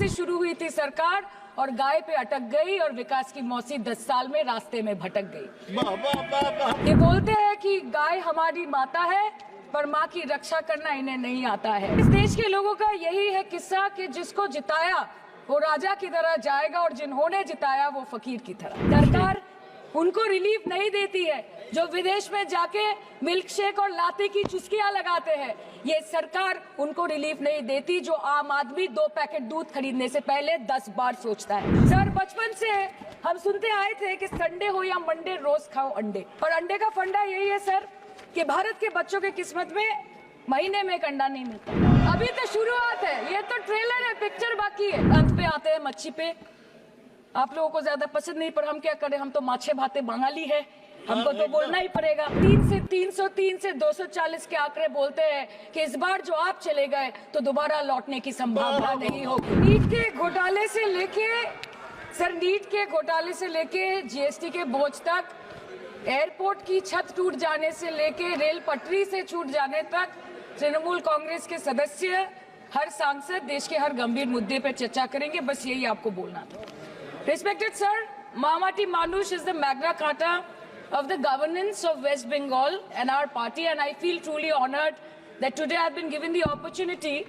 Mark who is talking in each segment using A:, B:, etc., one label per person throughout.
A: से शुरू हुई थी सरकार और गाय पे अटक गई और विकास की मौसी 10 साल में रास्ते में भटक गई। ये बोलते हैं कि गाय हमारी माता है पर माँ की रक्षा करना इन्हें नहीं आता है। इस देश के लोगों का यही है किस्सा कि जिसको जिताया वो राजा की तरह जाएगा और जिन्होंने जिताया वो फकीर की तरह। सरकार उनको रिलीफ नहीं देती है जो विदेश में जाके मिल्क शेक और लाते की चुस्कियां लगाते हैं। ये सरकार उनको रिलीफ नहीं देती जो आम आदमी 2 पैकेट दूध खरीदने से पहले 10 बार सोचता है। सर, बचपन से हम सुनते आए थे कि संडे हो या मंडे रोज खाओ अंडे, और अंडे का फंडा यही है सर कि भारत के बच्चों के किस्मत में महीने में एक अंडा नहीं मिलता। अभी तो शुरुआत है, ये तो ट्रेलर है, पिक्चर बाकी है। अंत पे आते हैं मच्छी पे। आप लोगों को ज्यादा पसंद नहीं, पर हम क्या करें, हम तो माछे भाते बंगाली है, हमको तो बोलना ही पड़ेगा। 3 से 303 से 240 के आंकड़े बोलते हैं कि इस बार जो आप चले गए तो दोबारा लौटने की संभावना नहीं होगी। नीट के घोटाले से लेके नीट के घोटाले से लेके जीएसटी के बोझ तक, एयरपोर्ट की छत टूट जाने से लेके रेल पटरी से छूट जाने तक, तृणमूल कांग्रेस के सदस्य, हर सांसद देश के हर गंभीर मुद्दे पर चर्चा करेंगे। बस यही आपको बोलना था। Respected sir, Mahamati Manush is the Magna Carta of the governance of West Bengal and our party, and I feel truly honored that today I have been given the opportunity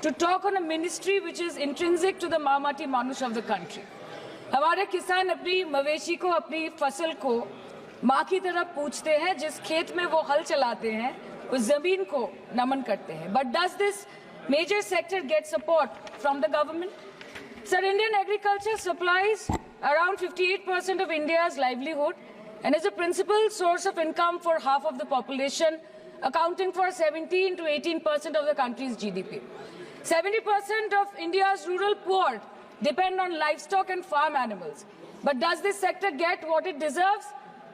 A: to talk on a ministry which is intrinsic to the Mahamati Manush of the country. हमारे किसान अपनी मवेशी को, अपनी फसल को माँ की तरह पूछते हैं। जिस खेत में वो हल चलाते हैं उस जमीन को नमन करते हैं। But does this major sector get support from the government? Sir, Indian agriculture supplies around 58% of India's livelihood and is a principal source of income for half of the population, accounting for 17 to 18% of the country's GDP. 70% of India's rural poor depend on livestock and farm animals. But does this sector get what it deserves?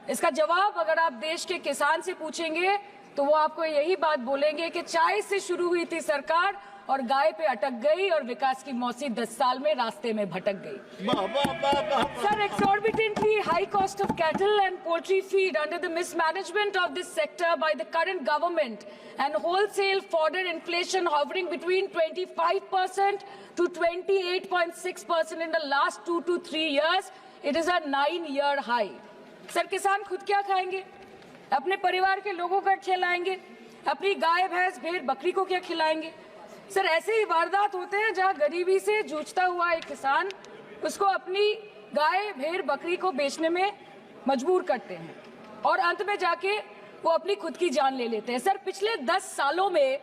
A: इसका जवाब अगर आप देश के किसान से पूछेंगे तो वो आपको यही बात बोलेंगे कि चाय से शुरू हुई थी सरकार और गाय पे अटक गई और विकास की मौसी 10 साल में रास्ते में भटक गई। Sir, exorbitantly high cost of cattle and poultry feed under the mismanagement of this sector by the current government and wholesale fodder inflation hovering between 25% to 28.6% in the last 2 to 3 years, it is a 9-year high. Sir, किसान खुद क्या खाएंगे? अपने परिवार के लोगों का खिलाएंगे? अपनी गाय भैंस भेड़ बकरी को क्या खिलाएंगे? सर, ऐसे ही वारदात होते हैं जहां गरीबी से जूझता हुआ एक किसान उसको अपनी गाय भेड़ बकरी को बेचने में मजबूर करते हैं और अंत में जाके वो अपनी खुद की जान ले लेते हैं। सर, पिछले 10 सालों में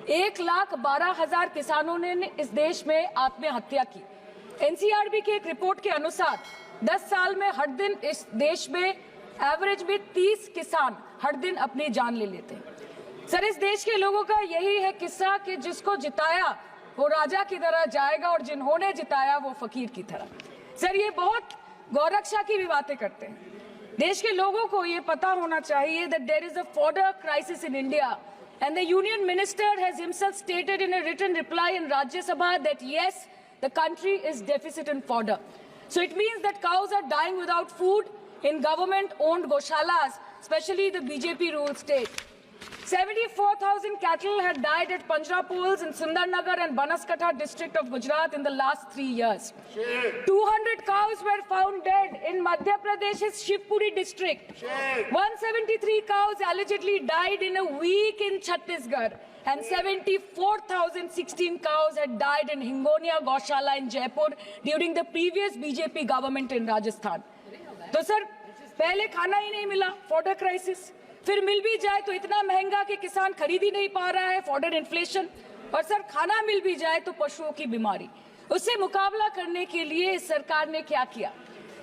A: 1,12,000 किसानों ने इस देश में आत्महत्या की। एनसीआरबी की एक रिपोर्ट के अनुसार 10 साल में हर दिन इस देश में एवरेज में 30 किसान हर दिन अपनी जान ले लेते हैं। सर, इस देश के लोगों का यही है किस्सा कि जिसको जिताया वो राजा की तरह जाएगा और जिन्होंने जिताया वो फकीर की तरह। सर, ये बहुत गौरक्षा की भी बातें करते हैं। देश के लोगों को ये पता होना चाहिए that there is a fodder crisis in India and the union minister has himself stated in a written reply in Rajya Sabha that yes, the country is deficit in fodder. So it means that cows are dying without food in government-owned goshalas, especially the BJP-ruled state. 74,000 cattle had died at Panjrapols in Sundarnagar and Banaskantha district of Gujarat in the last 3 years. 200 cows were found dead in Madhya Pradesh's Shivpuri district. 173 cows allegedly died in a week in Chhattisgarh. And 74,016 cows had died in Hingonia Goshala in Jaipur during the previous BJP government in Rajasthan. तो sir, पहले खाना ही नहीं मिला, fodder crisis, फिर मिल भी जाए तो इतना महंगा कि किसान खरीद ही नहीं पा रहा है, फॉडर इन्फ्लेशन, और सर खाना मिल भी जाए तो पशुओं की बीमारी। उससे मुकाबला करने के लिए इस सरकार ने क्या किया?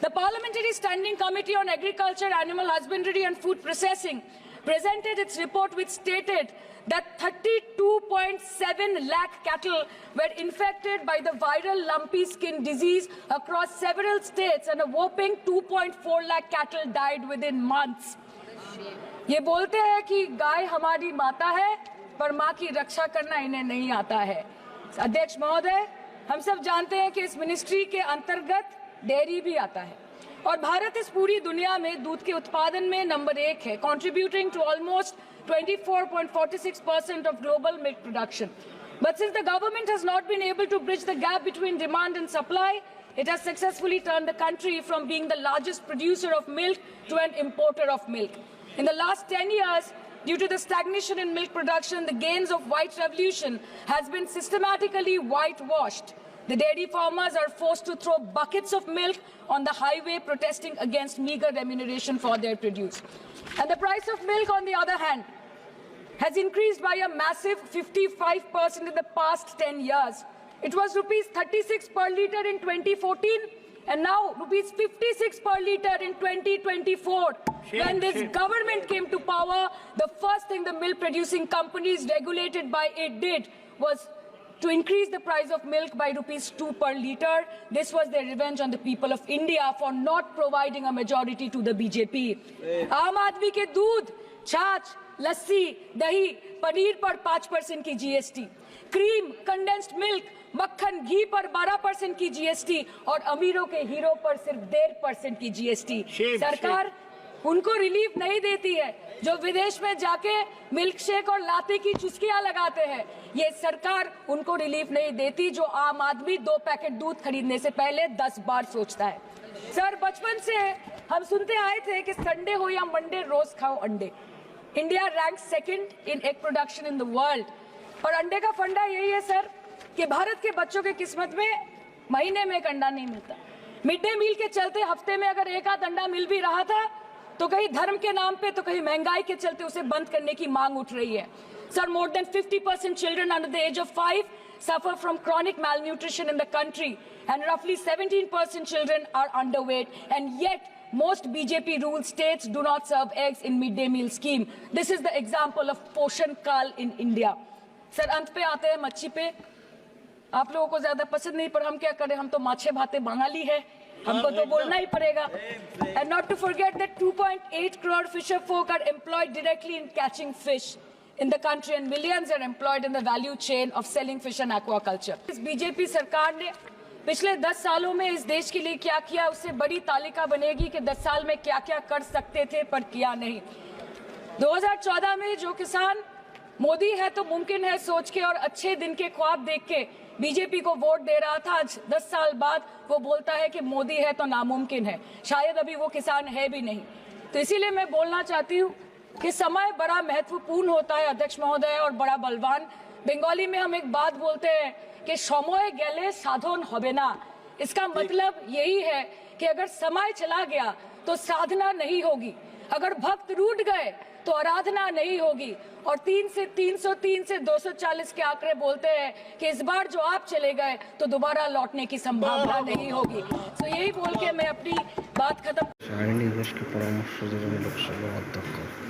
A: The Parliamentary Standing Committee on Agriculture, Animal Husbandry and Food Processing presented its report which stated that 32.7 lakh cattle were infected by the viral lumpy skin disease across several states and a whopping 2.4 lakh cattle died within months. ये बोलते हैं कि गाय हमारी माता है पर माँ की रक्षा करना इन्हें नहीं आता है। अध्यक्ष महोदय, हम सब जानते हैं कि इस मिनिस्ट्री के अंतर्गत डेयरी भी आता है और भारत इस पूरी दुनिया में दूध के उत्पादन में नंबर 1 है, contributing to almost 24.46% of global milk production. But since the government has not been able to bridge the gap between demand and supply, it has successfully turned the country from being the largest producer of milk to an importer of milk. In the last 10 years, due to the stagnation in milk production, the gains of white revolution has been systematically whitewashed. The dairy farmers are forced to throw buckets of milk on the highway protesting against meager remuneration for their produce. And the price of milk, on the other hand, has increased by a massive 55% in the past 10 years. It was rupees 36 per litre in 2014 and now rupees 56 per litre in 2024. When this government came to power, the first thing the milk producing companies regulated by it did was to increase the price of milk by rupees 2 per litre. This was their revenge on the people of India for not providing a majority to the BJP. आम आदमी के दूध, छाछ, लस्सी, दही, पनीर पर 5% की GST, cream, condensed milk, मक्खन, घी पर 12% की जीएसटी और अमीरों के हीरो पर सिर्फ 1.5% की जीएसटी। सरकार उनको रिलीफ नहीं देती है जो विदेश में जाके मिल्क शेक और लाते की चुस्कियां लगाते हैं। ये सरकार उनको रिलीफ नहीं देती जो आम आदमी 2 पैकेट दूध खरीदने से पहले 10 बार सोचता है। सर, बचपन से हम सुनते आए थे कि संडे हो या मंडे रोज खाओ अंडे। India rank second in egg production in the world और अंडे का फंडा यही है सर कि भारत के बच्चों की किस्मत में महीने में एक अंडा नहीं मिलता। मिड डे मील के चलते हफ्ते में अगर एक आध अंडा मिल भी रहा था तो कहीं धर्म के नाम पे तो कहीं महंगाई के चलते उसे बंद करने की मांग उठ रही है। Sir, more than 50% children under the age of 5 suffer from chronic malnutrition in the country and roughly 17% children are underweight, and yet most BJP ruled states do not serve eggs in midday meal scheme. This is the example of Poshan Kal in India. Sir, अंत पे आते हैं मच्छी पे। आप लोगों को ज्यादा पसंद नहीं, पर हम क्या करें, हम तो माछे भाते बंगाली है, हमको तो बोलना ही पड़ेगा। And not to forget that 2.8 crore fisher folk are employed directly in catching fish in the country and millions are employed in the value chain of selling fish and aquaculture. इस बीजेपी सरकार ने पिछले 10 सालों में इस देश के लिए क्या किया, उससे बड़ी तालिका बनेगी कि 10 साल में क्या क्या कर सकते थे पर किया नहीं। 2014 में जो किसान मोदी है तो मुमकिन है सोच के और अच्छे दिन के ख्वाब देख के बीजेपी को वोट दे रहा था, आज 10 साल बाद वो बोलता है कि मोदी है तो नामुमकिन है। शायद अभी वो किसान है भी नहीं। तो इसीलिए मैं बोलना चाहती हूँ कि समय बड़ा महत्वपूर्ण होता है अध्यक्ष महोदय और बड़ा बलवान। बंगाली में हम एक बात बोलते हैं कि समय गेले साधन होबे ना। इसका मतलब यही है कि अगर समय चला गया तो साधना नहीं होगी, अगर भक्त रूठ गए तो आराधना नहीं होगी। और 3 से 303 से 240 के आंकड़े बोलते हैं कि इस बार जो आप चले गए तो दोबारा लौटने की संभावना नहीं होगी। तो यही बोल के मैं अपनी बात खत्म।
B: परामर्श देवें लोकसभा अध्यक्ष।